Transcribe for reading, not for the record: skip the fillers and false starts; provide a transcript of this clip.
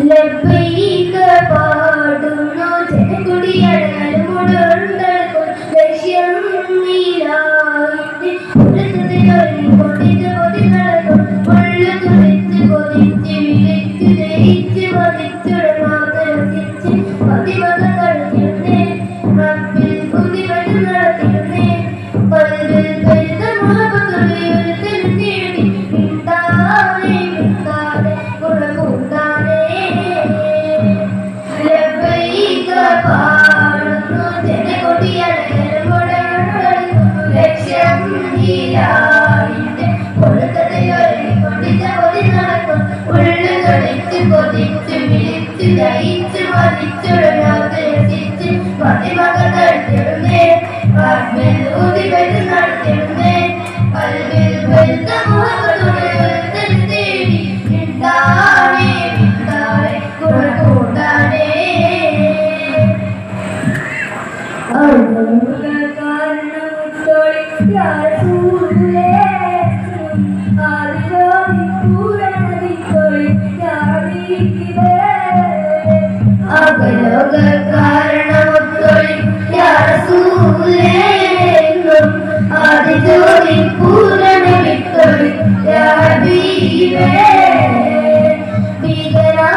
ലബ്ബൈക പാടുന്നു ജനകുടിയടലും ഉടണ്ടടുക്കും ലക്ഷ്യം നീലായി കൊതിച്ച് നടക്കും ഉള്ളു തുളിച്ച് കൊതിച്ച് വിളിച്ച് ദഹിച്ച് വധിച്ചുടമാതിച്ച് പതിവക കളിക്കുന്നേ റബ്ബിൽ കുതിവത് നടത്തിയിരുന്നേ പൽവിൽ പെരുത മുഹബത്തുള്ളിയൊരുത്തന് തേടി മിണ്ടാതെ മിണ്ടാതെ ഗുണകൂട്ടാനേ ലബ്ബൈക പാടുന്നു ജനകൊടിയടലും ഉടണ്ടടുക്കും ലക്ഷ്യം നീലായിട്ട് ഉള്ളു തൊടിച്ച് കൊതിച്ച് വിളിച്ച് ദഹിച്ച് വധിച്ചുടനാത്ത് രസിച്ച് പതിമക നടത്തിയിരുന്നേ റബ്ബിൽ ഉദിവത് നടത്തിയിരുന്നേ പൽവിൽ പെരുത്ത മുഹബത്തുള്ളിയൊരുത്തന് തേടി മിണ്ടാതെ മിണ്ടാതെ ഗുണകൂട്ടാനേ കാരണമൊത്തൊളി യാ റസൂലേ ആദിജോതി പൂരണ വിത്തൊളി യാ ഹബീബേ ഭീകരാപൗലീവത്തും